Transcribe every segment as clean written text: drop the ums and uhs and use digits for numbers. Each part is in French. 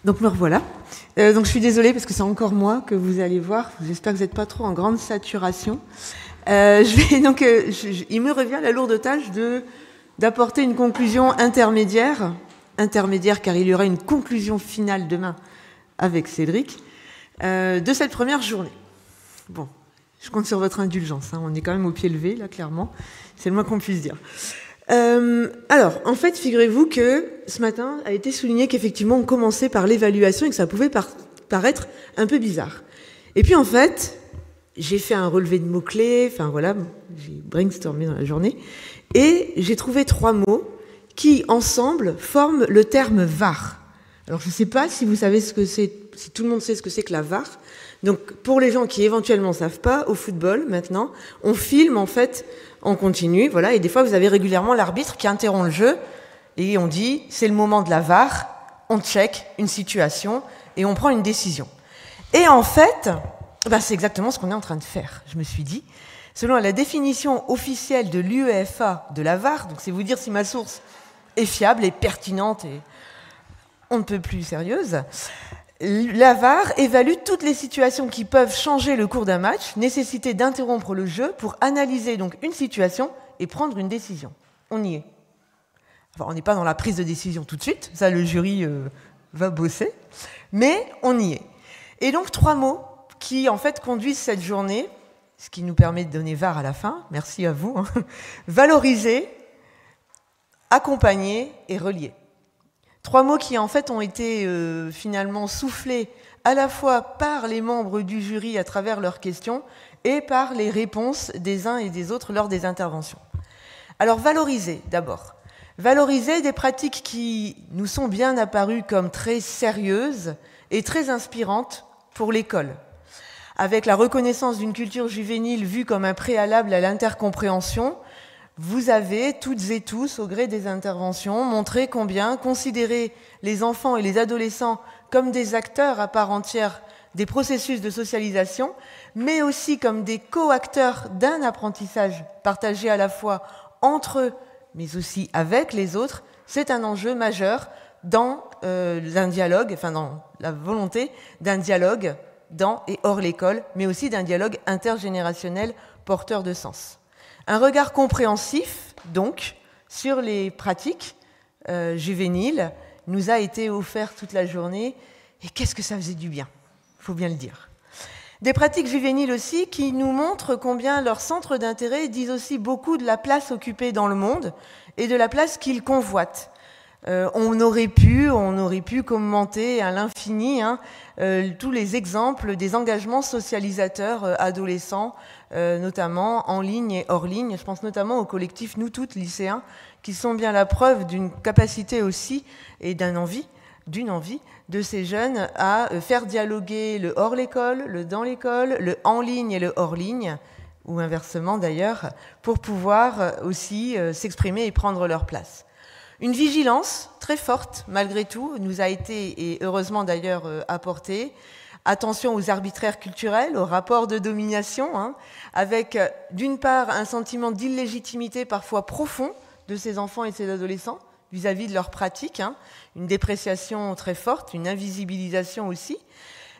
Donc me revoilà. Donc je suis désolée parce que c'est encore moi que vous allez voir. J'espère que vous n'êtes pas trop en grande saturation. Il me revient la lourde tâche d'apporter une conclusion intermédiaire car il y aura une conclusion finale demain avec Cédric, de cette première journée. Bon, je compte sur votre indulgence, hein. On est quand même au pied levé, là, clairement. C'est le moins qu'on puisse dire. Alors, en fait, figurez-vous que ce matin a été souligné qu'effectivement, on commençait par l'évaluation et que ça pouvait paraître un peu bizarre. Et puis, en fait, j'ai fait un relevé de mots-clés, enfin voilà, j'ai brainstormé dans la journée, et j'ai trouvé 3 mots qui, ensemble, forment le terme VAR. Alors, je ne sais pas si vous savez ce que c'est, si tout le monde sait ce que c'est que la VAR. Donc, pour les gens qui éventuellement ne savent pas, au football, maintenant, on filme, en fait, on continue, voilà, et des fois, vous avez régulièrement l'arbitre qui interrompt le jeu, et on dit, c'est le moment de la VAR, on check une situation, et on prend une décision. Et en fait, c'est exactement ce qu'on est en train de faire, je me suis dit. Selon la définition officielle de l'UEFA de la VAR, donc c'est vous dire si ma source est fiable et pertinente et on ne peut plus sérieuse, la VAR évalue toutes les situations qui peuvent changer le cours d'un match, nécessiter d'interrompre le jeu pour analyser donc une situation et prendre une décision. On y est. Enfin, on n'est pas dans la prise de décision tout de suite, ça le jury va bosser, mais on y est. Et donc 3 mots qui en fait conduisent cette journée, ce qui nous permet de donner VAR à la fin, merci à vous, hein. Valoriser, accompagner et relier. 3 mots qui en fait ont été finalement soufflés à la fois par les membres du jury à travers leurs questions et par les réponses des uns et des autres lors des interventions. Alors valoriser d'abord. Valoriser des pratiques qui nous sont bien apparues comme très sérieuses et très inspirantes pour l'école. Avec la reconnaissance d'une culture juvénile vue comme un préalable à l'intercompréhension, vous avez, toutes et tous, au gré des interventions, montré combien considérer les enfants et les adolescents comme des acteurs à part entière des processus de socialisation, mais aussi comme des co-acteurs d'un apprentissage partagé à la fois entre eux, mais aussi avec les autres, c'est un enjeu majeur dans un dialogue, enfin dans la volonté d'un dialogue dans et hors l'école, mais aussi d'un dialogue intergénérationnel porteur de sens. Un regard compréhensif, donc, sur les pratiques juvéniles nous a été offert toute la journée. Et qu'est-ce que ça faisait du bien, il faut bien le dire. Des pratiques juvéniles aussi qui nous montrent combien leurs centres d'intérêt disent aussi beaucoup de la place occupée dans le monde et de la place qu'ils convoitent. On aurait pu commenter à l'infini tous les exemples des engagements socialisateurs adolescents, notamment en ligne et hors ligne. Je pense notamment au collectif Nous Toutes, lycéens, qui sont bien la preuve d'une capacité aussi et d'une envie de ces jeunes à faire dialoguer le hors l'école, le dans l'école, le en ligne et le hors ligne, ou inversement d'ailleurs, pour pouvoir aussi s'exprimer et prendre leur place. Une vigilance très forte, malgré tout, nous a été, et heureusement d'ailleurs, apportée. Attention aux arbitraires culturels, aux rapports de domination, avec d'une part un sentiment d'illégitimité parfois profond de ces enfants et ces adolescents vis-à-vis de leurs pratiques, une dépréciation très forte, une invisibilisation aussi,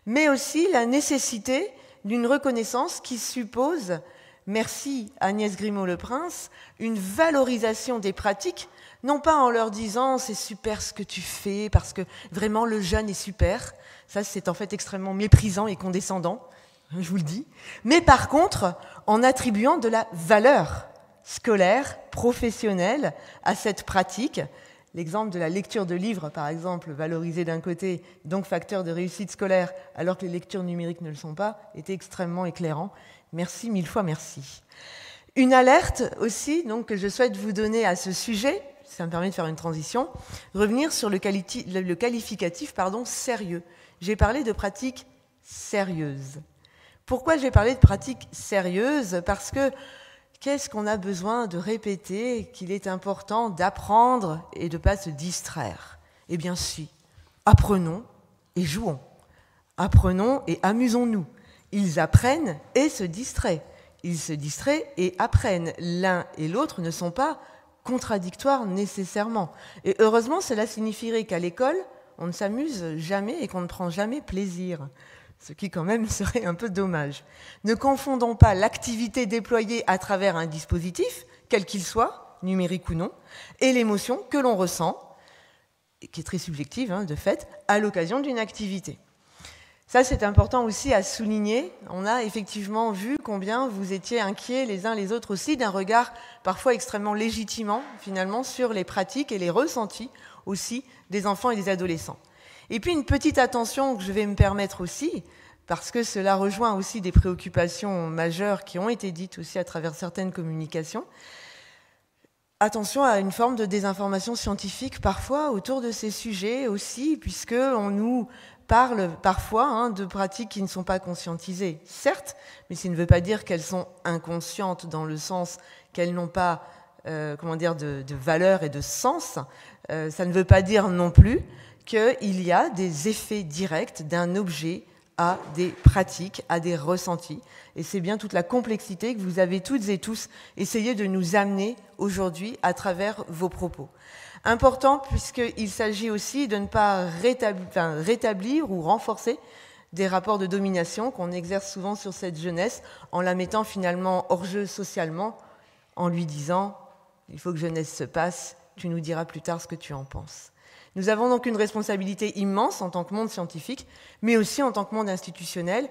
mais aussi la nécessité d'une reconnaissance qui suppose, merci Agnès Grimaud-Leprince, une valorisation des pratiques, non pas en leur disant « c'est super ce que tu fais, parce que vraiment le jeune est super », ça c'est en fait extrêmement méprisant et condescendant, je vous le dis, mais par contre en attribuant de la valeur scolaire, professionnelle à cette pratique. L'exemple de la lecture de livres, par exemple, valorisé d'un côté, donc facteur de réussite scolaire, alors que les lectures numériques ne le sont pas, était extrêmement éclairant. Merci, 1000 fois merci. Une alerte aussi, donc, que je souhaite vous donner à ce sujet, ça me permet de faire une transition, revenir sur le qualificatif sérieux. J'ai parlé de pratiques sérieuses. Pourquoi j'ai parlé de pratiques sérieuses ? Parce que qu'est-ce qu'on a besoin de répéter qu'il est important d'apprendre et de ne pas se distraire ? Eh bien si, apprenons et jouons. Apprenons et amusons-nous. Ils apprennent et se distraient. Ils se distraient et apprennent. L'un et l'autre ne sont pas contradictoires nécessairement. Et heureusement, cela signifierait qu'à l'école, on ne s'amuse jamais et qu'on ne prend jamais plaisir, ce qui quand même serait un peu dommage. Ne confondons pas l'activité déployée à travers un dispositif, quel qu'il soit, numérique ou non, et l'émotion que l'on ressent, qui est très subjective, de fait, à l'occasion d'une activité. Ça, c'est important aussi à souligner. On a effectivement vu combien vous étiez inquiets les uns les autres aussi d'un regard parfois extrêmement légitimant, finalement, sur les pratiques et les ressentis aussi des enfants et des adolescents. Et puis une petite attention que je vais me permettre aussi, parce que cela rejoint aussi des préoccupations majeures qui ont été dites aussi à travers certaines communications. Attention à une forme de désinformation scientifique parfois autour de ces sujets aussi, puisqu'on nous parle parfois de pratiques qui ne sont pas conscientisées, certes, mais ça ne veut pas dire qu'elles sont inconscientes dans le sens qu'elles n'ont pas de valeur et de sens. Ça ne veut pas dire non plus qu'il y a des effets directs d'un objet à des pratiques, à des ressentis. Et c'est bien toute la complexité que vous avez toutes et tous essayé de nous amener aujourd'hui à travers vos propos. Important puisqu'il s'agit aussi de ne pas rétablir ou renforcer des rapports de domination qu'on exerce souvent sur cette jeunesse en la mettant finalement hors jeu socialement, en lui disant « il faut que jeunesse se passe, tu nous diras plus tard ce que tu en penses ». Nous avons donc une responsabilité immense en tant que monde scientifique, mais aussi en tant que monde institutionnel,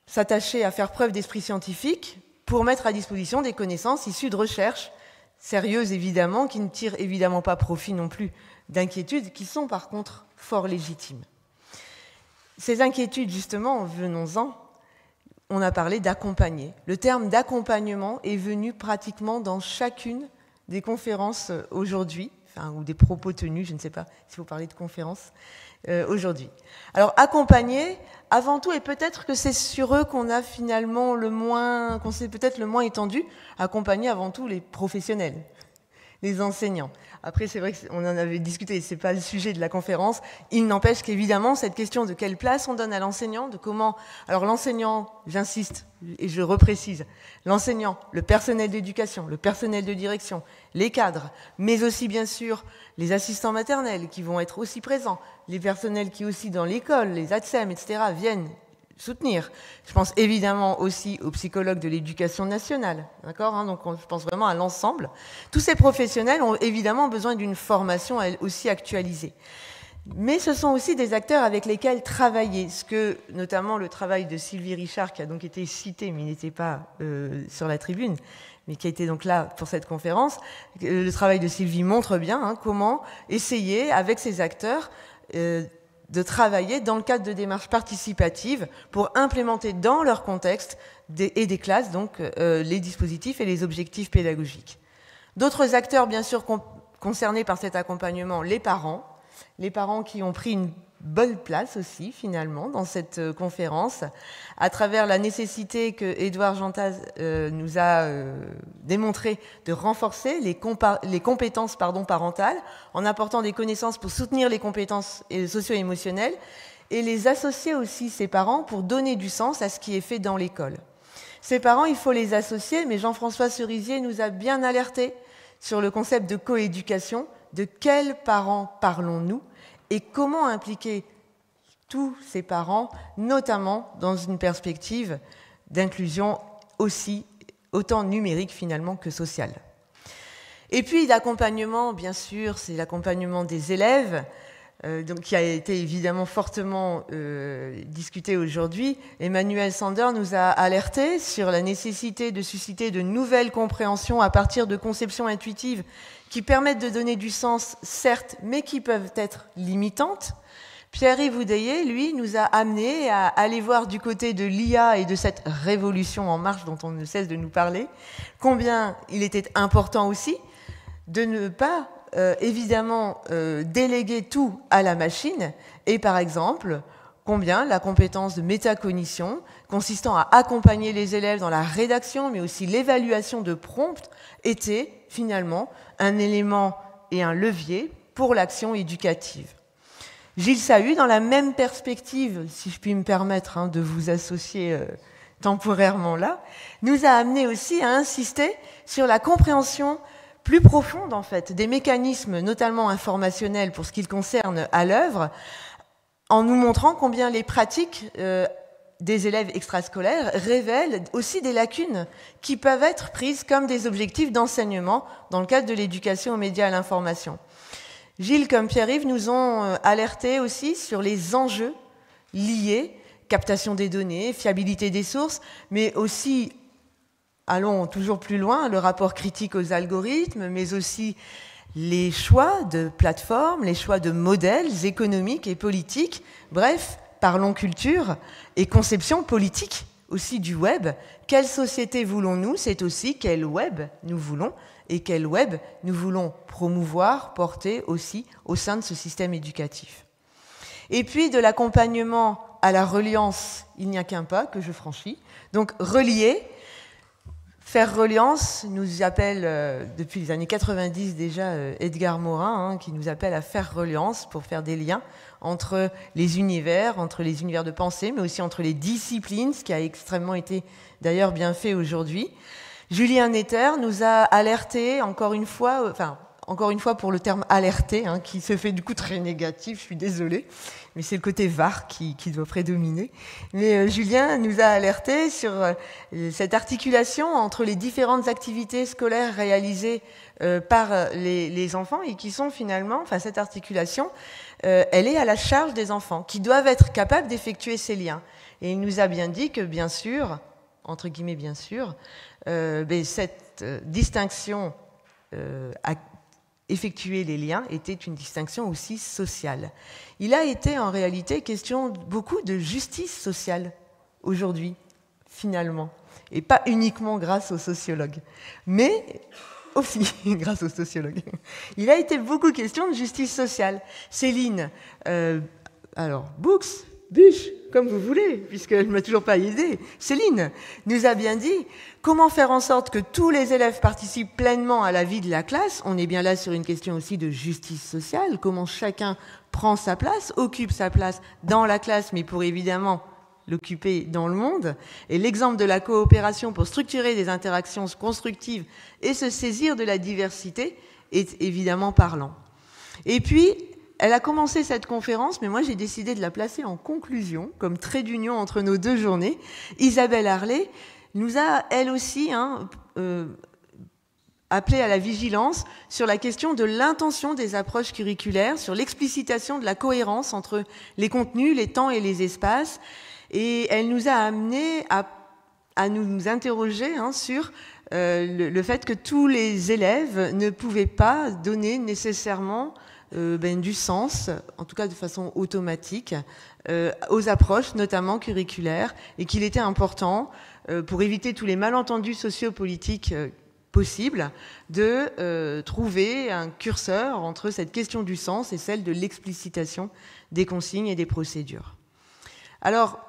s'attacher à faire preuve d'esprit scientifique pour mettre à disposition des connaissances issues de recherches sérieuses évidemment, qui ne tirent évidemment pas profit non plus d'inquiétudes qui sont par contre fort légitimes. Ces inquiétudes, justement, venons-en, on a parlé d'accompagner. Le terme d'accompagnement est venu pratiquement dans chacune des conférences aujourd'hui, ou des propos tenus, je ne sais pas si vous parlez de conférences aujourd'hui. Alors accompagner, avant tout, et peut-être que c'est sur eux qu'on a finalement qu'on s'est peut-être le moins étendu, accompagner avant tout les professionnels, les enseignants. Après, c'est vrai qu'on en avait discuté, c'est pas le sujet de la conférence. Il n'empêche qu'évidemment, cette question de quelle place on donne à l'enseignant, de comment... Alors l'enseignant, j'insiste et je reprécise, l'enseignant, le personnel d'éducation, le personnel de direction, les cadres, mais aussi bien sûr les assistants maternels qui vont être aussi présents, les personnels qui aussi dans l'école, les ATSEM, etc., viennent soutenir. Je pense évidemment aussi aux psychologues de l'éducation nationale, d'accord, donc je pense vraiment à l'ensemble. Tous ces professionnels ont évidemment besoin d'une formation aussi actualisée. Mais ce sont aussi des acteurs avec lesquels travailler, ce que notamment le travail de Sylvie Richard, qui a donc été cité, mais il n'était pas sur la tribune, mais qui a été donc là pour cette conférence, le travail de Sylvie montre bien comment essayer avec ces acteurs de travailler dans le cadre de démarches participatives pour implémenter dans leur contexte et des classes donc les dispositifs et les objectifs pédagogiques. D'autres acteurs bien sûr concernés par cet accompagnement, les parents qui ont pris une bonne place aussi finalement dans cette conférence à travers la nécessité que Édouard Jantaz nous a démontré de renforcer les compétences parentales en apportant des connaissances pour soutenir les compétences socio-émotionnelles et les associer aussi ces parents pour donner du sens à ce qui est fait dans l'école. Ces parents, il faut les associer, mais Jean-François Cerisier nous a bien alertés sur le concept de coéducation, de quels parents parlons-nous et comment impliquer tous ces parents, notamment dans une perspective d'inclusion autant numérique finalement que sociale. Et puis l'accompagnement, bien sûr, c'est l'accompagnement des élèves, donc qui a été évidemment fortement discuté aujourd'hui. Emmanuel Sander nous a alerté sur la nécessité de susciter de nouvelles compréhensions à partir de conceptions intuitives qui permettent de donner du sens, certes, mais qui peuvent être limitantes. Pierre-Yves Oudéier, lui, nous a amené à aller voir du côté de l'IA et de cette révolution en marche dont on ne cesse de nous parler, combien il était important aussi de ne pas, évidemment, déléguer tout à la machine, et par exemple, combien la compétence de métacognition, consistant à accompagner les élèves dans la rédaction, mais aussi l'évaluation de prompts, était finalement un élément et un levier pour l'action éducative. Gilles Sahu, dans la même perspective, si je puis me permettre de vous associer temporairement là, nous a amené aussi à insister sur la compréhension plus profonde, en fait, des mécanismes, notamment informationnels, pour ce qui concerne à l'œuvre, en nous montrant combien les pratiques des élèves extrascolaires révèlent aussi des lacunes qui peuvent être prises comme des objectifs d'enseignement dans le cadre de l'éducation aux médias et à l'information. Gilles comme Pierre-Yves nous ont alertés aussi sur les enjeux liés, captation des données, fiabilité des sources, mais aussi, allons toujours plus loin, le rapport critique aux algorithmes, mais aussi les choix de plateformes, les choix de modèles économiques et politiques, bref, parlons culture et conception politique aussi du web. Quelle société voulons-nous? C'est aussi quel web nous voulons et quel web nous voulons promouvoir, porter aussi au sein de ce système éducatif. Et puis de l'accompagnement à la reliance, il n'y a qu'un pas que je franchis. Donc relier, faire reliance, nous appelle depuis les années 90 déjà Edgar Morin, qui nous appelle à faire reliance pour faire des liens entre les univers de pensée, mais aussi entre les disciplines, ce qui a extrêmement été d'ailleurs bien fait aujourd'hui. Julien Netter nous a alerté encore une fois pour le terme alerté, qui se fait du coup très négatif, je suis désolée, mais c'est le côté VAR qui doit prédominer. Mais Julien nous a alerté sur cette articulation entre les différentes activités scolaires réalisées par les enfants et qui sont finalement, cette articulation, elle est à la charge des enfants, qui doivent être capables d'effectuer ces liens. Et il nous a bien dit que, bien sûr, entre guillemets bien sûr, cette distinction à effectuer les liens était une distinction aussi sociale. Il a été en réalité question beaucoup de justice sociale aujourd'hui, finalement, et pas uniquement grâce aux sociologues, mais aussi grâce aux sociologues. Il a été beaucoup question de justice sociale. Céline, Buche, comme vous voulez, puisqu'elle ne m'a toujours pas aidé. Céline nous a bien dit comment faire en sorte que tous les élèves participent pleinement à la vie de la classe. On est bien là sur une question aussi de justice sociale, comment chacun prend sa place, occupe sa place dans la classe, mais pour évidemment l'occuper dans le monde. Et l'exemple de la coopération pour structurer des interactions constructives et se saisir de la diversité est évidemment parlant. Et puis, elle a commencé cette conférence, mais moi j'ai décidé de la placer en conclusion, comme trait d'union entre nos deux journées. Isabelle Harlet nous a, elle aussi, appelé à la vigilance sur la question de l'intention des approches curriculaires, sur l'explicitation de la cohérence entre les contenus, les temps et les espaces. Et elle nous a amené à nous interroger sur le fait que tous les élèves ne pouvaient pas donner nécessairement du sens, en tout cas de façon automatique, aux approches, notamment curriculaires, et qu'il était important, pour éviter tous les malentendus sociopolitiques possibles, de trouver un curseur entre cette question du sens et celle de l'explicitation des consignes et des procédures. Alors,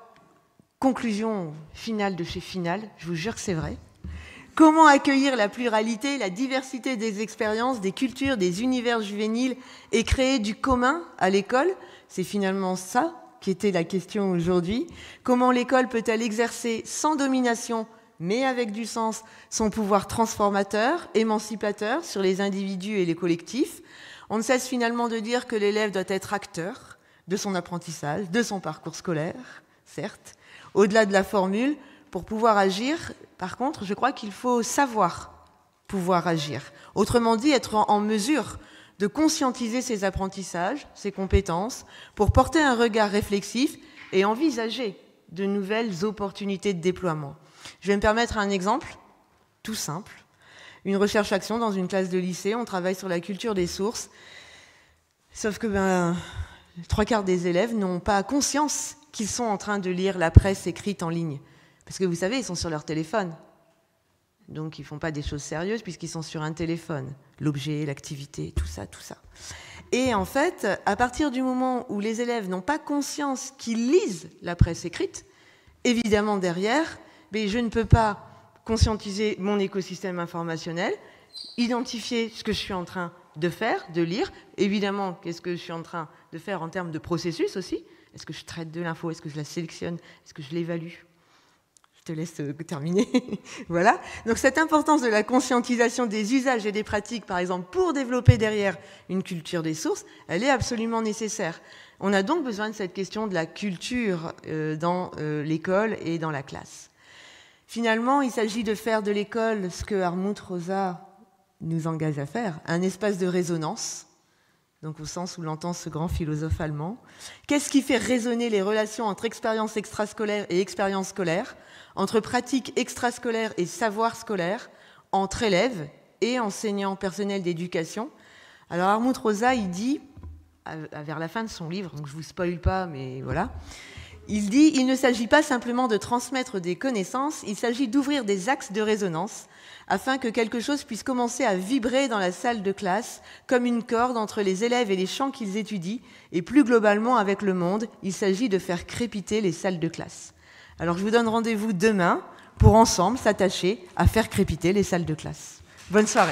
conclusion finale de chez Finale, je vous jure que c'est vrai. Comment accueillir la pluralité, la diversité des expériences, des cultures, des univers juvéniles et créer du commun à l'école? C'est finalement ça qui était la question aujourd'hui. Comment l'école peut-elle exercer sans domination, mais avec du sens, son pouvoir transformateur, émancipateur sur les individus et les collectifs? On ne cesse finalement de dire que l'élève doit être acteur de son apprentissage, de son parcours scolaire, certes. Au-delà de la formule, pour pouvoir agir, par contre, je crois qu'il faut savoir pouvoir agir. Autrement dit, être en mesure de conscientiser ses apprentissages, ses compétences, pour porter un regard réflexif et envisager de nouvelles opportunités de déploiement. Je vais me permettre un exemple tout simple. Une recherche-action dans une classe de lycée, on travaille sur la culture des sources, sauf que 3/4 des élèves n'ont pas conscience qu'ils sont en train de lire la presse écrite en ligne. Parce que vous savez, ils sont sur leur téléphone. Donc ils ne font pas des choses sérieuses puisqu'ils sont sur un téléphone. L'objet, l'activité, tout ça, tout ça. Et en fait, à partir du moment où les élèves n'ont pas conscience qu'ils lisent la presse écrite, évidemment derrière, je ne peux pas conscientiser mon écosystème informationnel, identifier ce que je suis en train de faire, de lire. Évidemment, qu'est-ce que je suis en train de faire en termes de processus aussi? Est-ce que je traite de l'info? Est-ce que je la sélectionne? Est-ce que je l'évalue? Je te laisse terminer. Voilà. Donc cette importance de la conscientisation des usages et des pratiques, par exemple, pour développer derrière une culture des sources, elle est absolument nécessaire. On a donc besoin de cette question de la culture dans l'école et dans la classe. Finalement, il s'agit de faire de l'école ce que Hartmut Rosa nous engage à faire, un espace de résonance, donc au sens où l'entend ce grand philosophe allemand. Qu'est-ce qui fait résonner les relations entre expérience extrascolaire et expérience scolaire, entre pratique extrascolaire et savoir scolaire, entre élèves et enseignants personnels d'éducation? Alors Hartmut Rosa, il dit, vers la fin de son livre, donc je ne vous spoile pas, mais voilà, il dit « Il ne s'agit pas simplement de transmettre des connaissances, il s'agit d'ouvrir des axes de résonance afin que quelque chose puisse commencer à vibrer dans la salle de classe comme une corde entre les élèves et les champs qu'ils étudient, et plus globalement avec le monde, il s'agit de faire crépiter les salles de classe. » Alors je vous donne rendez-vous demain pour ensemble s'attacher à faire crépiter les salles de classe. Bonne soirée.